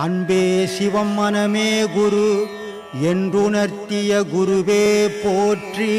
அன்பே சிவம் மனமே குரு என்றுணர்த்திய குருவே போற்றி.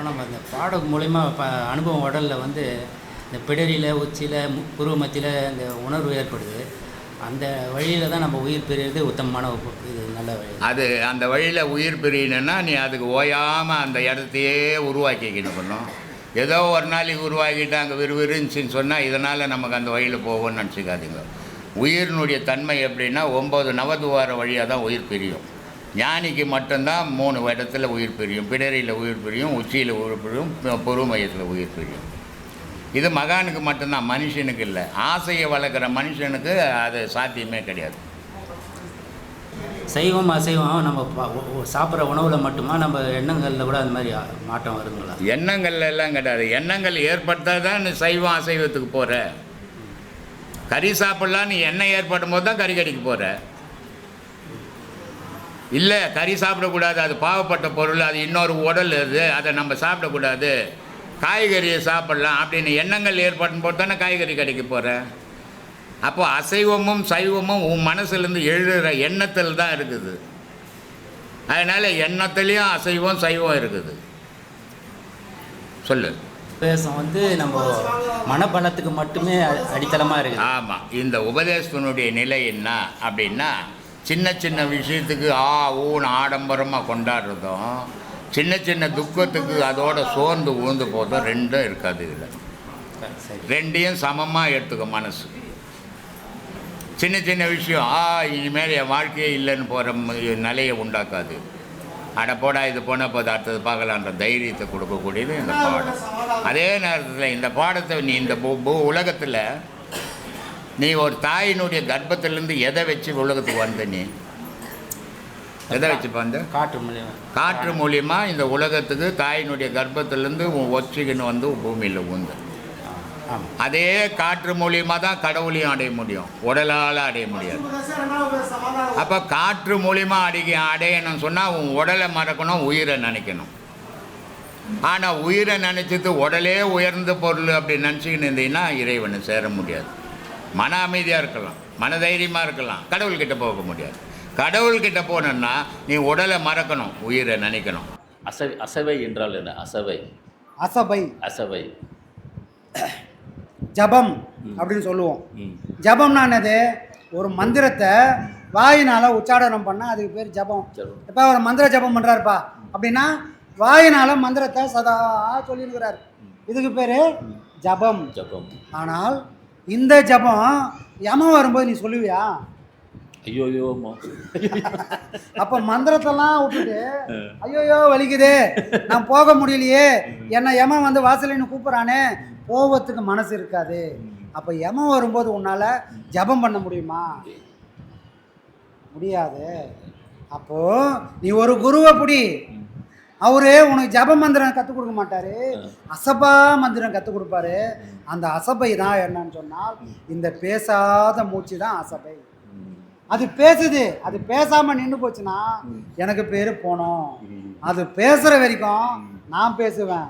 நம்ம இந்த பாடம் மூலிமா அனுபவம் உடலில் வந்து இந்த பிடரியில் உச்சியில் புருவ மத்தியில் இந்த உணர்வு ஏற்படுது. அந்த வழியில் தான் நம்ம உயிர் பிரிகிறது உத்தமமான இது நல்ல வழி. அது அந்த வழியில் உயிர் பிரியணுன்னா நீ அதுக்கு ஓயாமல் அந்த இடத்தையே உருவாக்கிக்கணும் பண்ணும். ஏதோ ஒரு நாளைக்கு உருவாக்கிட்டு அங்கே விறுவிறுந்துச்சின்னு சொன்னால் இதனால் நமக்கு அந்த வழியில் போவோம்னு நினச்சிக்காதீங்க. உயிரினுடைய தன்மை எப்படின்னா 9 நவதுவார வழியாக தான் உயிர் பிரியும். ஞானிக்கு மட்டும்தான் 3 இடத்துல உயிர் பிரியும். பிடரியில் உயிர் பிரியும், உச்சியில் உயிர் பிரியும், புருவ மையத்தில் உயிர் பிரியும். இது மகானுக்கு மட்டும்தான், மனுஷனுக்கு இல்லை. ஆசையை வளர்க்குற மனுஷனுக்கு அது சாத்தியமே கிடையாது. சைவம் அசைவம் நம்ம சாப்பிட்ற உணவில் மட்டுமா, நம்ம எண்ணங்களில் கூட அந்த மாதிரி மாற்றம் வருங்களா? எண்ணங்கள்ல எல்லாம் கிடையாது. எண்ணங்கள் ஏற்படுத்தால் தான் நீ சைவம் அசைவத்துக்கு போகிற. கறி சாப்பிட்லாம், நீ எண்ணெய் ஏற்படும் போது தான் கறி கடிக்கு போகிற. இல்லை கறி சாப்பிடக்கூடாது, அது பாவப்பட்ட பொருள், அது இன்னொரு உடல், அது அதை நம்ம சாப்பிடக்கூடாது, காய்கறியை சாப்பிட்லாம் அப்படின்னு எண்ணங்கள் ஏற்படும் போது தானே காய்கறி கடைக்கு போகிற. அப்போ அசைவமும் சைவமும் உன் மனசுலேருந்து எழுதுகிற எண்ணத்தில் தான் இருக்குது. அதனால் எண்ணத்துலேயும் அசைவம் சைவம் இருக்குது. சொல்லு. உபதேசம் வந்து நம்ம மனபலத்துக்கு மட்டுமே அடித்தளமாக இருக்குது. ஆமாம். இந்த உபதேசத்தினுடைய நிலை என்ன அப்படின்னா, சின்ன சின்ன விஷயத்துக்கு ஊன்னு ஆடம்பரமாக கொண்டாடுறதும், சின்ன சின்ன துக்கத்துக்கு அதோட சோர்ந்து ஊழ்ந்து போதும், ரெண்டும் இருக்காது. இதில் ரெண்டையும் சமமாக எடுத்துக்க மனசு. சின்ன சின்ன விஷயம் இனிமேல் என் வாழ்க்கையே இல்லைன்னு போகிற நிலையை உண்டாக்காது. அட போடா இது போனால் போது அடுத்தது பார்க்கலான்ற தைரியத்தை கொடுக்கக்கூடியது இந்த பாடம். அதே நேரத்தில் இந்த பாடத்தை நீ இந்த உலகத்தில் நீ ஒரு தாயினுடைய கர்ப்பத்திலேருந்து எதை வச்சு உலகத்துக்கு வந்த? நீ எதை வச்சு வந்த? காற்று மூலியமாக இந்த உலகத்துக்கு தாயினுடைய கர்ப்பத்திலேருந்து ஒச்சிக்கின்னு வந்து பூமியில் ஊந்து. அதே காற்று மூலியமாக தான் கடவுளையும் அடைய முடியும், உடலால் அடைய முடியாது. அப்போ காற்று மூலியமாக அடையணும்னு சொன்னால் உன் உடலை மறக்கணும், உயிரை நினைக்கணும். ஆனால் உயிரை நினச்சிட்டு உடலே உயர்ந்த பொருள் அப்படி நினச்சிக்கின்னு இருந்தீங்கன்னா இறைவனை சேர முடியாது. மன அமைதியாக இருக்கலாம், மனதைரியமாக இருக்கலாம், கடவுள்கிட்ட போக முடியாது. கடவுள்கிட்ட போனோன்னா நீ உடலை மறக்கணும், உயிரை நினைக்கணும். அசவை என்றால் என்ன? அசவை ஜபம் அப்படின்னு சொல்லுவோம். ஜபம்னா என்னது? ஒரு மந்திரத்தை வாயினால் உச்சாடனம் பண்ணால் அதுக்கு பேர் ஜபம். இப்போ ஒரு மந்திர ஜபம் பண்ணுறாருப்பா அப்படின்னா வாயினால் மந்திரத்தை சதா சொல்லியிருக்கிறார், இதுக்கு பேர் ஜபம். ஆனால் இந்த ஜபம் யமம் வரும்போது நீ சொல்லுவியா? ஐயோயோ. அப்போ மந்திரத்தெல்லாம் விட்டுட்டு ஐயோயோ வலிக்குதே, நான் போக முடியலையே, என்னை யமன் வந்து வாசலின்னு கூப்பிட்றானே, போவத்துக்கு மனசு இருக்காது. அப்போ யமன் வரும்போது உன்னால் ஜபம் பண்ண முடியுமா? முடியாது. அப்போது நீ ஒரு குருவை பிடி, அவரு உனக்கு ஜப மந்திரம் கற்றுக் கொடுக்க மாட்டார், அசபா மந்திரம் கற்றுக் கொடுப்பாரு. அந்த அசபை தான் என்னன்னு சொன்னால் இந்த பேசாத மூச்சு தான் அசபை. அது பேசுது, அது பேசாமல் நின்று போச்சுன்னா எனக்கு பேர் போனோம். அது பேசுகிற வரைக்கும் நான் பேசுவேன்.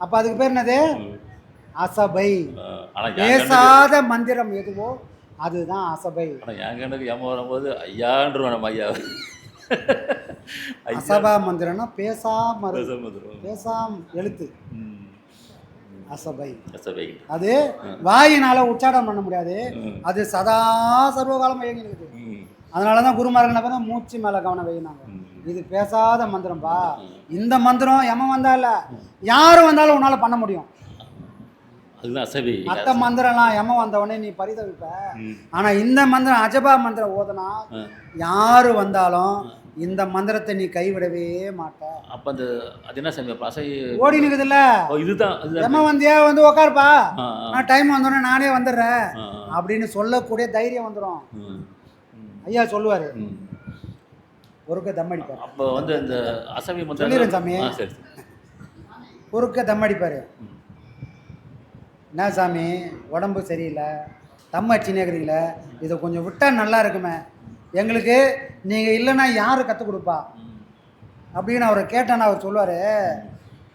அப்போ அதுக்கு பேர் என்னது? அசபை. பேசாத மந்திரம் எதுவோ அதுதான் அசபை. வரும்போது ஐயான்றுவோம். ஐயா அசபா மந்திரம்னா பேசாம எழுத்து அசபை. அது வாயினால உச்சாடம் பண்ண முடியாது, அது சதா சர்வகாலம் இயங்கினுக்குது. அதனாலதான் குருமார்கள் பார்த்தா மூச்சு மேல கவனம் வைனாங்க. இது பேசாத மந்திரம்பா. இந்த மந்திரம் யமன் வந்தா இல்ல, யாரும் வந்தாலும் உன்னால பண்ண முடியும். மற்ற மந்திரம்லாம் யமன் வந்தவொடனே நீ பரிதவிப்ப. ஆனா இந்த மந்திரம் அஜபா மந்திரம் ஓதனா யாரு வந்தாலும் இந்த மந்திரத்தை நீ கைவிடவே மாட்ட. அப்ப அந்த அது என்ன சாமி அசை ஓடி நிக்குதுல்ல, இதுதான் யமன் வந்தியா வந்து உட்காருப்பா, நான் டைம் வந்தோடனே நானே வந்துடுறேன் அப்படின்னு சொல்லக்கூடிய தைரியம் வந்துடும். ஐயா சொல்லுவாரு, ஒருக்க தம் அடிப்பாரு. அப்போ வந்து இந்த அசவி மந்திரம் சொல்லிடுறேன் சாமி. ஒருக்க தம் அடிப்பாரு. என்ன சாமி உடம்பு சரியில்லை, தம் அடிச்சுன்னு இருக்கிறீங்களே, இதை கொஞ்சம் விட்டால் நல்லா இருக்குமே, எங்களுக்கு நீங்கள் இல்லைன்னா யார் கற்றுக் கொடுப்பா அப்படின்னு அவரை கேட்டேன்னா அவர் சொல்லுவார்,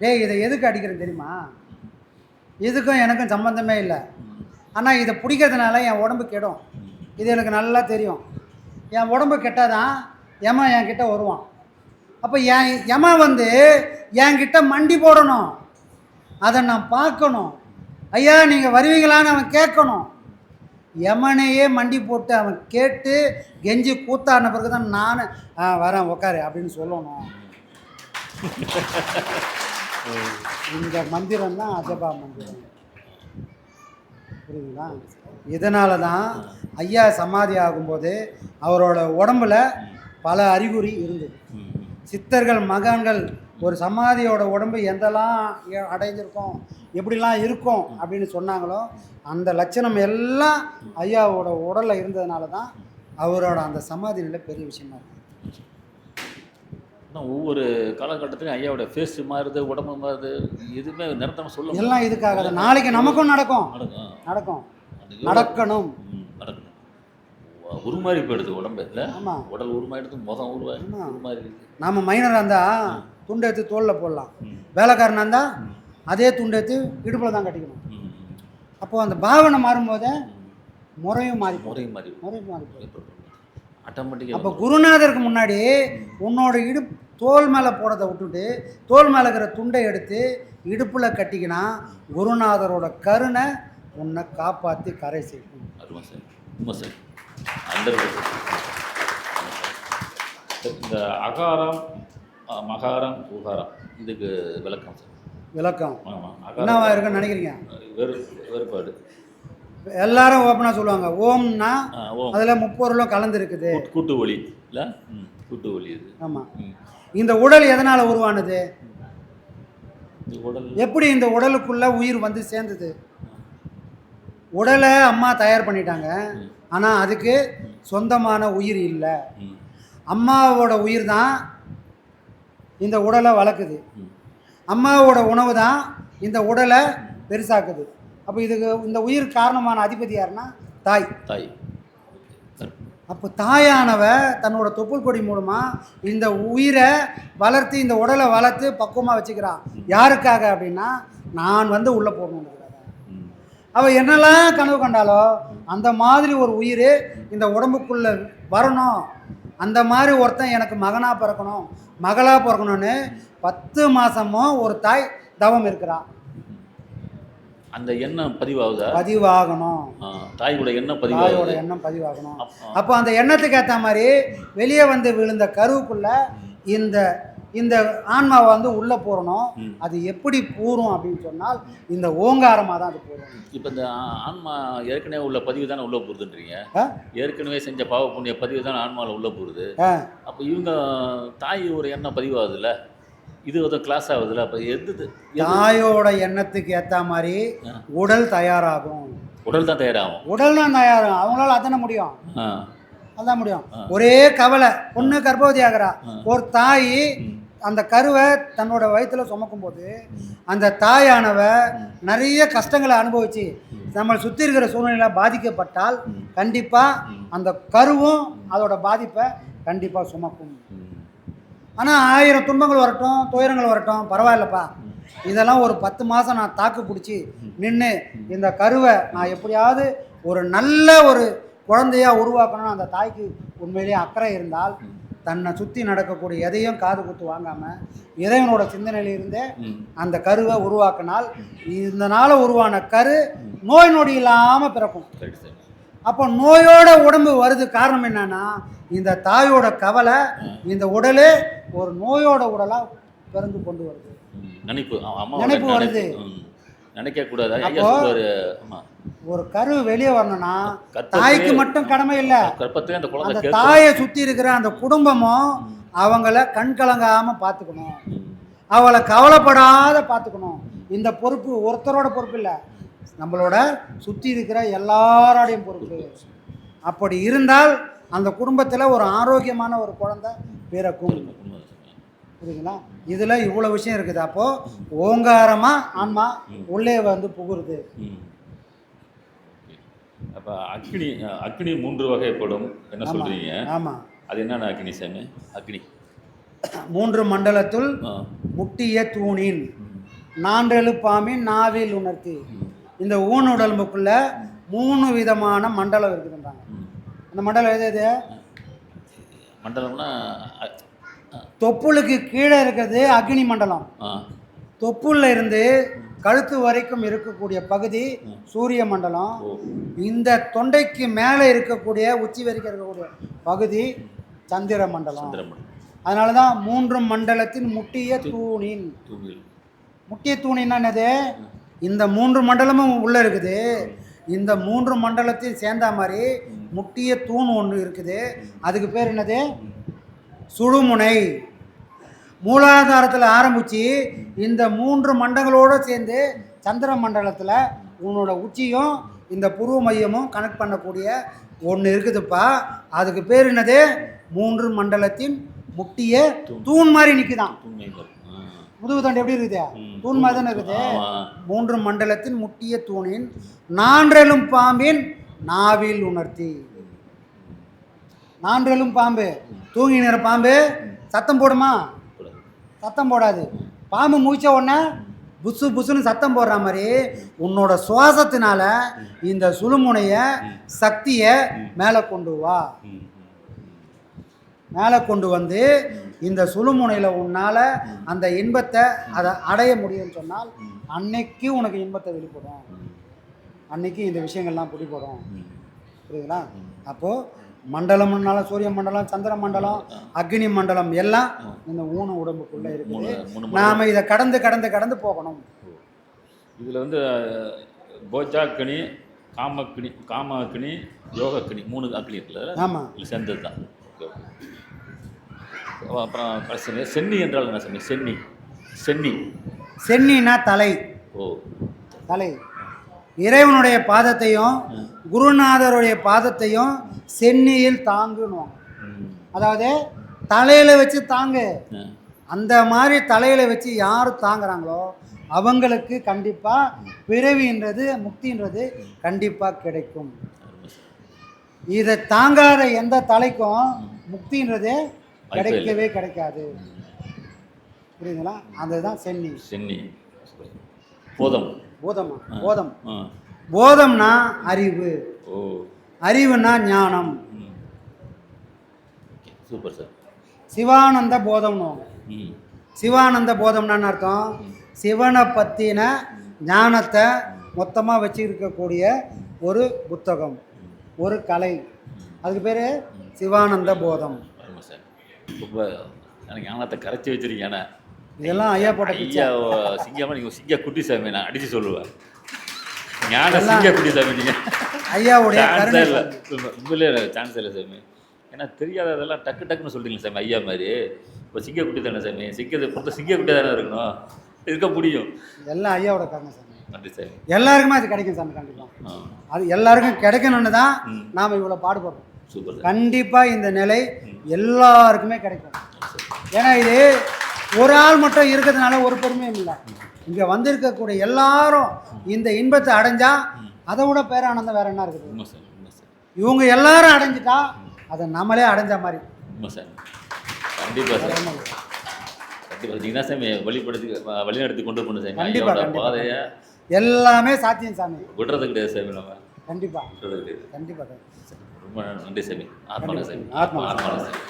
டேய் இதை எதுக்கு அடிக்கிறேன் தெரியுமா? இதுக்கும் எனக்கும் சம்மந்தமே இல்லை. ஆனால் இதை பிடிக்கிறதுனால என் உடம்பு கெடும். இது எனக்கு நல்லா தெரியும். என் உடம்பு கெட்டாதான் யமன் என்கிட்ட வருவான். அப்போ யமன் வந்து என்கிட்ட மண்டி போடணும். அதை நான் பார்க்கணும். ஐயா நீங்கள் வருவீங்களான்னு அவன் கேட்கணும். யமனையே மண்டி போட்டு அவன் கேட்டு கெஞ்சி கூத்தாடின பிறகு தான் நான் வரேன் உக்காரு அப்படின்னு சொல்லணும். இந்த மந்திரம் தான் அஜபா மந்திரம். புரியுதுங்களா? இதனால தான் ஐயா சமாதி ஆகும்போது அவரோட உடம்புல பல அறிகுறி இருந்தது. சித்தர்கள் மகான்கள் ஒரு சமாதியோட உடம்பு எந்தெல்லாம் அடைஞ்சிருக்கும், எப்படிலாம் இருக்கும் அப்படின்னு சொன்னாங்களோ அந்த லட்சணம் எல்லாம் ஐயாவோட உடலில் இருந்ததுனால தான் அவரோட அந்த சமாதி நிலை பெரிய விஷயமா இருக்கு. ஒவ்வொரு காலகட்டத்திலும் ஐயாவோட ஃபேஸ் மாறுது, உடம்பு மாறுது, எதுவுமே நிரந்தரம் சொல்ல எல்லாம் இதுக்காக தான். நாளைக்கு நமக்கும் நடக்கும், நடக்கணும், நடக்கணும். உருமாறி போயிடுது உடம்பு இல்லை? ஆமாம், உடல் உருமாயிடுது, முகம் உருமாறி. நாம் மைனராக இருந்தால் துண்டை எடுத்து தோளில் போடலாம், வேலைக்காரனாக இருந்தால் அதே துண்டை எடுத்து இடுப்பில் தான் கட்டிக்கணும். அப்போது அந்த பாவனை மாறும்போது முறையும் மாறி ஆட்டோமேட்டிக்காக. அப்போ குருநாதருக்கு முன்னாடி உன்னோட தோல் மேலே போடுறதை விட்டுட்டு தோல் மேலே இருக்கிற துண்டை எடுத்து இடுப்பில் கட்டிக்கினா குருநாதரோட கருணை உன்னை காப்பாற்றி கரை சேர்க்கும். அருமை சார், உண்மை சார். அந்த இந்த அகாரம், மகாரம், உகாரம் இதுக்கு விளக்கம் சார். விளக்கம் ஆமாம், என்னவா இருக்குன்னு நினைக்கிறீங்க? வேறுபாடு எல்லாரும் ஓப்பனாக சொல்லுவாங்க. ஓம்னா அதில் முப்பொருளும் கலந்து இருக்குது. கூட்டு ஒளி இல்லை? கூட்டு ஒளி இது. ஆமாம். இந்த உடல் எதனால் உருவானது? உடல் எப்படி இந்த உடலுக்குள்ளே உயிர் வந்து சேர்ந்தது? உடலை அம்மா தயார் பண்ணிட்டாங்க, ஆனால் அதுக்கு சொந்தமான உயிர் இல்லை. அம்மாவோட உயிர் தான் இந்த உடலை வளர்க்குது. அம்மாவோட உணவு தான் இந்த உடலை பெருசாக்குது. அப்போ இதுக்கு இந்த உயிர் காரணமான அதிபதி யாருன்னா தாய். அப்போ தாயானவ தன்னோட தொப்புள் கொடி மூலமாக இந்த உயிரை வளர்த்து இந்த உடலை வளர்த்து பக்குவமாக வச்சுக்கிறான். யாருக்காக அப்படின்னா நான் வந்து உள்ளே போகணுங்கிறதுக்காக. அவள் என்னெல்லாம் கனவு கண்டாலோ அந்த மாதிரி ஒரு உயிர் இந்த உடம்புக்குள்ளே வரணும். அந்த மாதிரி ஒருத்தன் எனக்கு மகனாக பிறக்கணும், மகளாக பிறக்கணும்னு 10 மாதமும் ஒரு தாய் தவம் இருக்கிறான். அந்த எண்ணம் பதிவாகணும். தாயோட எண்ணம் பதிவாகணும். அப்போ அந்த எண்ணத்துக்கு ஏற்ற மாதிரி வெளியே வந்து விழுந்த கருவுக்குள்ள இந்த இந்த ஆன்மாவை வந்து உள்ளே போகணும். அது எப்படி பூரும் அப்படின்னு சொன்னால் இந்த ஓங்காரமாக தான் அது பூரும். இப்போ இந்த ஆன்மா ஏற்கனவே உள்ள பதிவு தானே உள்ளே போகுதுன்றீங்க. ஏற்கனவே செஞ்ச பாவ புண்ணிய பதிவு தானே ஆன்மாவில் உள்ளே போகுது. அப்போ இவங்க தாய் ஒரு எண்ணம் பதிவாகுதுல்ல, இது ஒரு கிளாஸ் ஆகுதுல்ல. அப்போ தாயோட எண்ணத்துக்கு ஏற்ற மாதிரி உடல் தயாராகும். உடல் தான் தயாராகும். அவங்களால அத்தனை முடியும், அதான் முடியும். ஒரே கவலை, பொண்ணு கர்ப்பவதி ஆகிறா. ஒரு தாய் அந்த கருவை தன்னோட வயிற்றுல சுமக்கும் போது அந்த தாயானவ நிறைய கஷ்டங்களை அனுபவிச்சு நம்மளை சுற்றி இருக்கிற சூழ்நிலை பாதிக்கப்பட்டால் கண்டிப்பாக அந்த கருவும் அதோட பாதிப்பை கண்டிப்பாக சுமக்கும். ஆனால் 1000 துன்பங்கள் வரட்டும், துயரங்கள் வரட்டும், பரவாயில்லப்பா, இதெல்லாம் ஒரு 10 மாதம் நான் தாக்கு பிடிச்சி நின்று இந்த கருவை நான் எப்படியாவது ஒரு நல்ல ஒரு குழந்தையாக உருவாக்கணும்னு அந்த தாய்க்கு உண்மையிலேயே அக்கறை இருந்தால் தன்னை சுற்றி நடக்கக்கூடிய எதையும் காது குத்து வாங்காமல் இறைவனோட சிந்தனையிலிருந்தே அந்த கருவை உருவாக்கினால் இதனால் உருவான கரு நோய் நொடி இல்லாமல் பிறக்கும். அப்போ நோயோட உடம்பு வருது காரணம் என்னன்னா இந்த தாயோட கவலை. இந்த உடலே ஒரு நோயோட உடலாக பிறந்து கொண்டு வருது. நினைப்பு வருது. ஒரு கரு வெளியே வரணும்னா தாய்க்கு மட்டும் கடமை இல்லை, அந்த தாயை சுற்றி இருக்கிற அந்த குடும்பமும் அவங்கள கண் கலங்காம பார்த்துக்கணும், அவளை கவலைப்படாத பார்த்துக்கணும். இந்த பொறுப்பு ஒருத்தரோட பொறுப்பு இல்லை, நம்மளோட சுற்றி இருக்கிற எல்லாரோடையும் பொறுப்பு. அப்படி இருந்தால் அந்த குடும்பத்தில் ஒரு ஆரோக்கியமான ஒரு குழந்தை பிறக்கும். புரியுதுங்களா? இதில் இவ்வளோ விஷயம் இருக்குது. அப்போது ஓங்காரமாக ஆன்மா உள்ளே வந்து புகுறுது. அப்போ அக்னி 3 வகைப்படும் என்ன சொல்கிறீங்க? ஆமாம். அது என்னென்ன அக்னி சாமி? அக்னி 3 மண்டலத்துள் முட்டிய தூணின் நான்றெழு பாம்பின் நாவில் உணர்த்தி. இந்த ஊன் உடம்புக்குள்ள 3 விதமான மண்டலம் இருக்குதுன்றாங்க. அந்த மண்டலம் எது எது? மண்டலம்னா தொப்புளுக்கு கீழே இருக்கிறது அக்னி மண்டலம். தொப்புள்ள இருந்து கழுத்து வரைக்கும் இருக்கக்கூடிய பகுதி சூரிய மண்டலம். இந்த தொண்டைக்கு மேலே இருக்கக்கூடிய உச்சி வரைக்கும் இருக்கக்கூடிய பகுதி சந்திர மண்டலம். அதனால தான் 3 மண்டலத்தின் முட்டிய தூணின். முட்டிய தூணின்னா என்னது? இந்த 3 மண்டலமும் உள்ளே இருக்குது. இந்த 3 மண்டலத்தையும் சேர்ந்த மாதிரி முட்டிய தூண் ஒன்று இருக்குது. அதுக்கு பேர் என்னது? சுழுமுனை. மூலாதாரத்தில் ஆரம்பித்து இந்த 3 மண்டலங்களோடு சேர்ந்து சந்திர மண்டலத்தில் உன்னோட உச்சியும் இந்த புருவ மையமும் கனெக்ட் பண்ணக்கூடிய ஒன்று இருக்குதுப்பா. அதுக்கு பேர் என்னது? 3 மண்டலத்தின் முட்டிய தூண் மாதிரி நிற்குதான். முதுகு தண்டு எப்படி இருக்குது? தூண் மாதிரி தானே இருக்குது. 3 மண்டலத்தின் முட்டிய தூணின் நான்றெழும் பாம்பின் நாவில் உணர்த்தி. நான்றெழும் பாம்பு, தூங்கி நிற பாம்பு சத்தம் போடுமா? சத்தம் போடாது. பாம்பு மூச்ச உடனே புசு புசுன்னு சத்தம் போடுற மாதிரி உன்னோட சுவாசத்தினால இந்த சுழுமுனைய சக்தியை மேலே கொண்டு வா. மேலே கொண்டு வந்து இந்த சுழுமுனையில் உன்னால் அந்த இன்பத்தை அதை அடைய முடியும்னு சொன்னால் அன்னைக்கு உனக்கு இன்பத்தை வெளிப்படும். அன்னைக்கு இந்த விஷயங்கள்லாம் பிடிப்படும். புரியுதுங்களா? அப்போது மண்டலம்னால சூரிய மண்டலம், சந்திர மண்டலம், அக்னி மண்டலம் எல்லாம் இந்த ஊன உடம்புக்குள்ளே இருக்குது. நாம் இதை கடந்து கடந்து கடந்து போகணும். இதில் வந்து போஜாக்கினி, காமக்கினி, யோகக்கினி 3 அக்னி இருக்குல்ல? ஆமாம், இல்லை சேர்ந்தது தான். அப்புறம் கடைசி சென்னி என்றால் என்ன சொன்னீங்க? சென்னி. சென்னி சென்னினா தலை. ஓ, தலை. இறைவனுடைய பாதத்தையும் குருநாதருடைய பாதத்தையும் சென்னியில் தாங்குனுவாங்க. அதாவது தலையில் வச்சு தாங்கு. அந்த மாதிரி தலையில் வச்சு யார் தாங்குறாங்களோ அவங்களுக்கு கண்டிப்பாக பிறவின்றது முக்தின்றது கண்டிப்பாக கிடைக்கும். இதை தாங்காத எந்த தலைக்கும் முக்தின்றது கிடைக்கவே கிடைக்காது. புரியுதுங்களா? அதுதான் சென்னி. சென்னி. போதம். போதமா? போதம். போதம்னா அறிவு. அறிவுனா ஞானம். Super sir. சிவானந்த போதம்னு. சிவானந்த போதம்னான்னு அர்த்தம் சிவனை பற்றின ஞானத்தை மொத்தமாக வச்சுருக்கக்கூடிய ஒரு புத்தகம், ஒரு கலை. அதுக்கு பேர் சிவானந்த போதம். சார் ரொம்ப எனக்கு ஞானத்தை கரைச்சி வச்சிருக்கேன். இதெல்லாம் ஐயா போட்ட ஐயா சிங்கமாக நீங்கள் சிங்க குட்டி சாமி நான் அடித்து சொல்லுவேன். ஞான சிங்க குட்டி சாமி நீங்கள் ஐயாவுடைய இல்லை, உண்மையிலே சான்ஸ் இல்லை சாமி. ஏன்னா தெரியாததெல்லாம் டக்கு டக்குன்னு சொல்கிறீங்களா சாமி ஐயா மாதிரி. இப்போ சிங்க குட்டி தானே சாமி, சிங்கத்தை பொறுத்த சிங்க குட்டி தானே இருக்கணும், இருக்க முடியும். எல்லாம் ஐயாவோட காரணம் சாமி. நன்றி சாமி. எல்லாருக்குமே அது கிடைக்கும் சாமி. கண்டிப்பாக அது எல்லாருக்கும் கிடைக்கணும்னு தான் நாம் இவ்வளோ பாடுபடுறோம். சூப்பர். கண்டிப்பாக இந்த நிலை எல்லாருக்குமே கிடைக்கும். ஏன்னா இது ஒரு ஆள் மட்டும் இருக்கிறதுனால ஒரு பெருமையும் இல்லை. இங்கே வந்திருக்கக்கூடிய எல்லாரும் இந்த இன்பத்தை அடைஞ்சா அதை விட பேரானந்தம் வேற என்ன இருக்குது? இவங்க எல்லாரும் அடைஞ்சிட்டா அதை நம்மளே அடைஞ்ச மாதிரி. கண்டிப்பாக சார், கண்டிப்பாக நீங்கள் சாமி வழிநடத்தி கொண்டு போகணும் சாமி. கண்டிப்பாக பாதையை எல்லாமே சாத்தியம் சாமி. விடுறது கிடையாது சாமி. நம்ம கண்டிப்பாக விடுறது கிடையாது. கண்டிப்பாக. ரொம்ப நன்றி சாமி. ஆத்மான சாமி. ஆத்மா சாமி.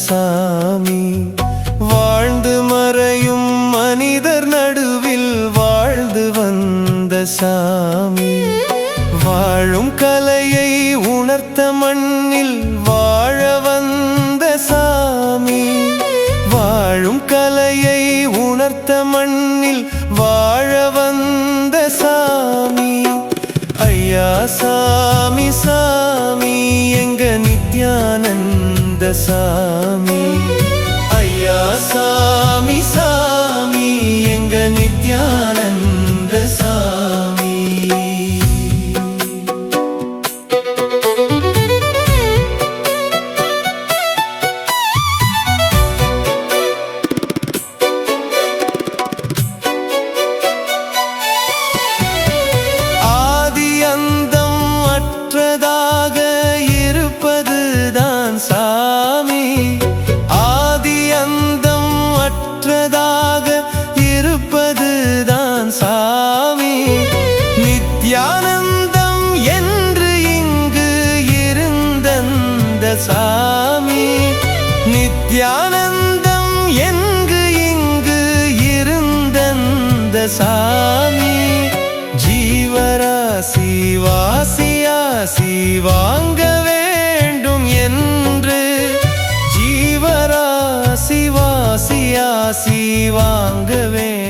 சாமி வாழ்ந்து மறையும் மனிதர் நடுவில் வாழ்ந்து வந்த சாமி வாழும் கலையை உணர்த்த மண்ணில் வாழ வந்த சாமி வாழும் கலையை உணர்த்த மண்ணில் வாழ வந்த சாமி ஐயா சாமி சாமி எங்க நித்யானந்த வந்த சாமி ஐயா சாமி சாமி எங்க நித்யானந்த சாமி. ஆதி அந்தம் அற்றதாக இருப்பதுதான் சாமி ஆதி அந்தம் அற்றதாக இருப்பதுதான் சாமி நித்யானந்தம் என்று இங்கு இருந்தந்த சாமி நித்யானந்தம் எங்கு இங்கு இருந்தந்த சாமி ஜீவராசி வாசியாசி வாங்க வேண்டும் என்று ஜீவராசி வாசியாசி வாங்க வேண்டும்